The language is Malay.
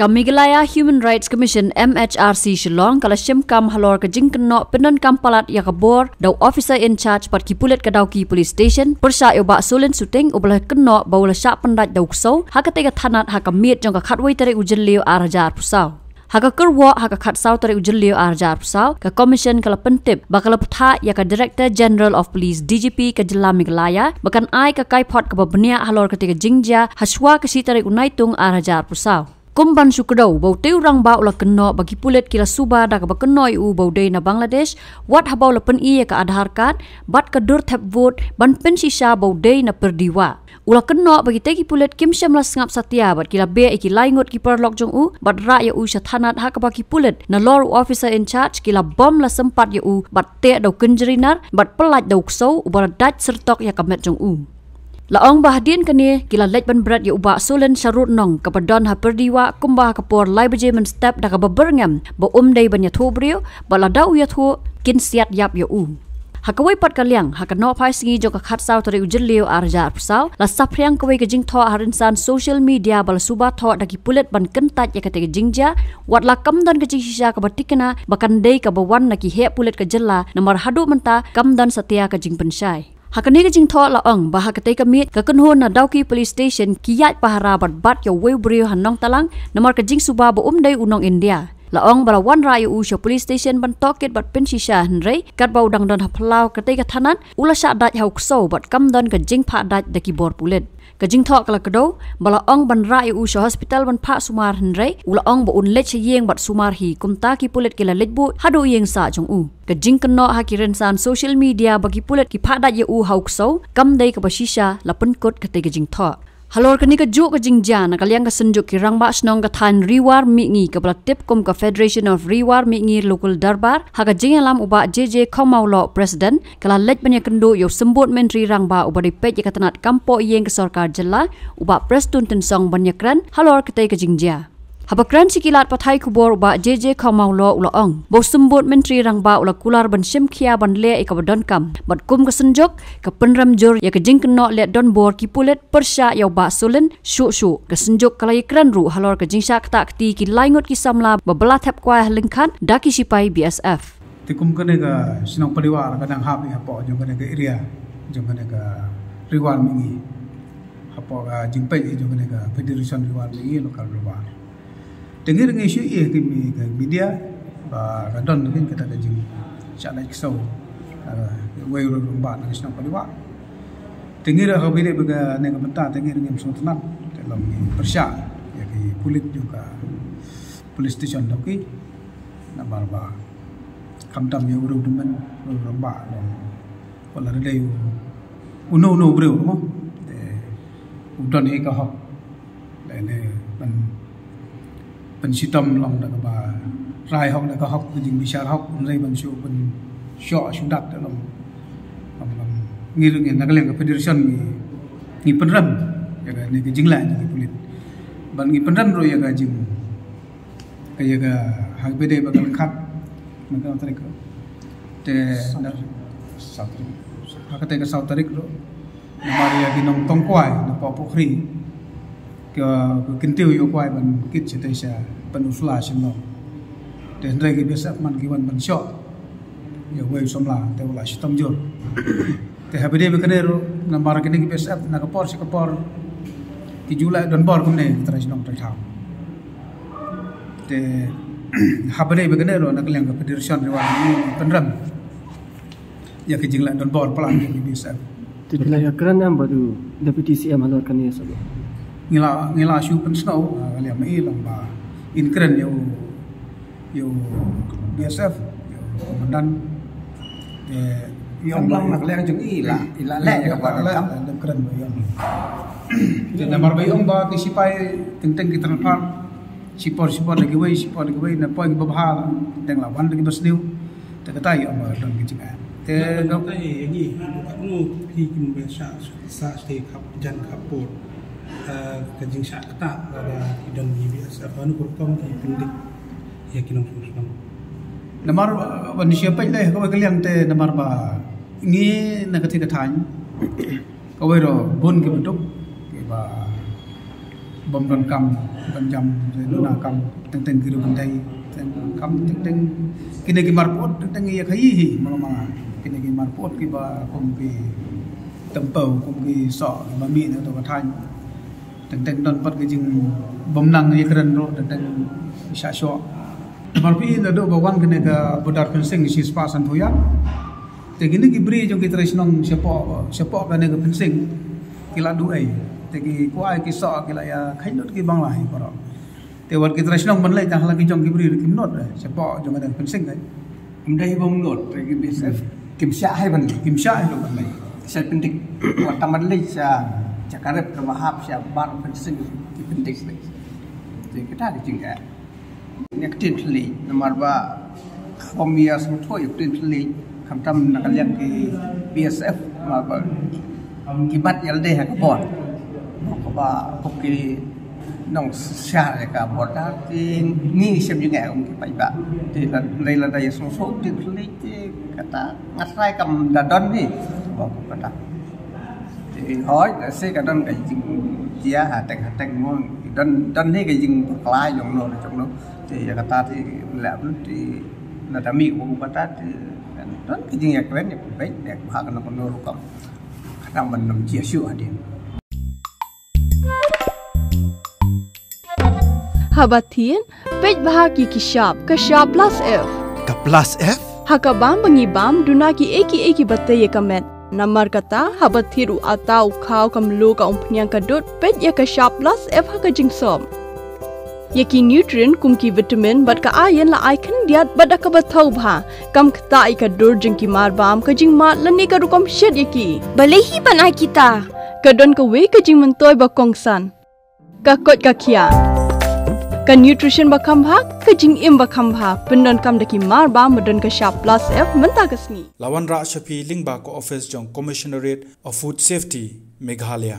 Meghalaya Human Rights Commission MHRC Shillong kala kam Halor ke Jingkynnoh penon kampalat ya kabor dau officer in charge pat kipulet ke dauki police station persya yo ba solen suting ubelah kenno baula Shah Pyndait dau Ksew hakatega thanat hakamit jong ka khatwai tare ujen leo arjar pusau haka Kyrwoh haka Ksew tare ujen leo arjar pusau ka commission kala pentip bakal putha ya ka Director General of Police DGP ke jela Meghalaya bakan ai ka Kaiphod ke Bniah Halor ketika Jingja haswa ke si tare unaitung arjar pusau Kumban sukadau bau teu rang ba ula kenno bagi pulet kila suba da ka bakennoi u bau dei na Bangladesh wat habau la pen i ka Aadhaar card bat ka dur thap vote ban pen sisa bau dei na perdiwa ula kenno bagi teki pulet kim syam la sngap satya bat kila be iki laingot ki perlok jong u bat ra ya u sathanat ha ka bagi pulet na lor officer in charge kila bom la sempat ya u bat te dau kenjerinar bat pelaj dau Ksew u bar daj sertok ya kamet jong u Laong bahadin kini kila lej ban berat ya ubah solen syarut nong kepadon ha perdiwa kumbah kapor lai beje men step da ka beberngam ba dei ban ya thu brio ba la dau ya thu kin siat yap ya u hakawai pat kaliang hakano phai singi jo ka Ksew tare ujel leo arjar pusau la sapriang kawai ke jing tho harinsan social media bal suba tho da ki pulet ban kentat ya kate jingja wat la kamdan ke jingsia ka batikna bakan dei ka bawan na ki he pulet ke jela namar hadu menta kamdan satya ka jing pensai Hakani ke jing tho laong bah katai kamit ka kenhon na dauki police station kiyat pahara bat yo weu brio hanong talang namar ke jing suba ba dei unong India laong bala wan rayu u sho police station ban toket bat pensisa henrei kat bau dang don haplau katai ka thanan ula sha daj hau Ksew bat kamdon ke jing pha daj de ki bor pulet ka jing tho kala kado bala ong ban rayu u sho hospital ban pha sumar henrei ula ong ba un lech yeng bat sumar hi kumta ki pulet kila lechbu hadu yeng sa jong u ka Jingkynnoh ha ki rensan social media bagi pulet ki pha daj u hau Ksew kam dei ka basisa la penkot katai ka jing tho Halor kini ke juk ke jingja na kaliang ke senjuk ki rangba snong ka than riwar mingi ke tip kum ka Federation of Riwar mingi local darbar ha ka jingalam uba JJ Khomaulo president kala lej banya kendo yo sembut menteri rangba uba di pej ka tanat kampo yeng ke sarkar jela uba prestun tensong banyakran Halor ketai ke jingja Habakran sikilat pathai kubor uba JJ Khomaulo ula ong bo sembut menteri rangba ula kular ban simkhia ban le ka badon kam bat kum ka senjok ka penram jor ya ka Jingkynnoh le don bor ki pulet persya ya ba solen shu ka senjok kala ikran ru Halor ka jingsa kta kti ki laingot ki samla babala thap kwa lengkhan daki sipai BSF tikum kane ka sinong pariwar kadang hap ya po jong kane ka area jong kane ka riwar mingi hapo ka jingpai jong kane ka Federation Riwar mingi local riwar Dengar dengan isu ini ke media, kadang mungkin kita kajing cakap Ksew, wei orang nak senang paliwak. Dengar hal ini bega negara mentah, dengar dengan sultanat dalam persya, jadi polis juga, polis station doki, nak barba, kamdam yang urut teman, orang bak, kalau ada yang uno bro, udah ni kahap, lainnya pensitam long dak ba rai hok dak hok jing bisar hok rai ban shu ban sho sudat dalam ngir ngin nak leng federation ni penram ya ga ni jingla ni pulit ban ni penram ro ya ga jing kaya ga hak bede bakal khat maka tarik te satri hak te ga tarik ro mari ya ginong tongkwai na pa pokhri ke kintiu yo kwai ban kit chete sha panusla shimno den regi besa man giwan ban shot ya wei somla te wala shitam jor te habide be kanero na mar kini ki besa na kapor si kapor ki jula don bor kumne trajnong trajau te habide be kanero na kaleng ka federation riwan ni penram ya ki jingla don bor pelan ki besa te bila kerana baru deputy CM Halor kani sabo ngila shu pensau kali mai lamba inkren yo BSF yo komandan yang lang nak leng jeng ila le ka ba dalam keren yo dan nomor bayong ba ki sipai teng ki transfer sipor lagi wei na poi babha teng lawan lagi basniu te kata yo ma don ki jinga te ga tai ni aku pi kim be sa stay kap jan kapur kajing Shah kata ada hidang BSF anu kurkom ki Pyndait ya kinong susung namar wan siapa le ko kaliang te namar ba ngi na ka thang ko wei ro bun ki bentuk ki ba bom don kam jam na kam teng kiru bendai kam teng kini ki marpot teng ya khai mama kini ki marpot ki ba kum ki tempau kum ki so ba mi to ka than teng don pat ki jing bom nang ye keren ro teng sha sho marpi na do ba wan kini ka bodar pensing si spa san thoya te kini ki bri jong ki tresnong sepo ka ne ka pensing kila du ai te ki ko ai ki so kila ya khainot ki bang lai paro te wat ki tresnong ban lai ta hala ki jong ki bri ki not sepo jong ka pensing kai đây bông nốt rồi cái BSF kiểm tra hay vấn đề kim sha ai lo ban lai saya penting buat taman lagi saya cakap bermahap saya bar penting penting lagi jadi kita di sini ini ketin teli nomor ba komia semua itu ketin teli kami tam nak lihat di BSF apa kibat yang deh kabor apa kopi nong Shah le kabor dah ni siapa juga orang kipai ba jadi lain daya semua ketin teli kata ngasai kam dadon ni kata thì hỏi là xe cả đơn cái dừng chia hạ tầng ngon đơn thế cái dừng lại dùng nó trong đó thì người ta thì làm thì là ta mi của người ta thì đơn cái dừng nhạc vén nhạc vén để hạ cái nó còn nô cộng khả năng mình nằm chia sửa đi Habatin page bahagi Ksew plus F ka plus F hakabam bangibam dunaki eki bataya kamet Namar kata habat thiru atau khau kamlu ka umpnyang kadut pet ya Ksew plus F ha ka jingsom yaki nutrient kum ki vitamin bat ka iron la icon diat bada ka bathau bha kam khta I ka dur jingki mar bam ka jingma lani ka rukom shed yaki balehi banai kita kadon ka we ka jing mentoy ba kongsan ka kot ka khia ka nutrition ba khambha ka jing im ba khambha pendon kam daki mar ba modon Ksew plus F menta kasni lawan ra shapi lingba ko office jong commissionerate of food safety Meghalaya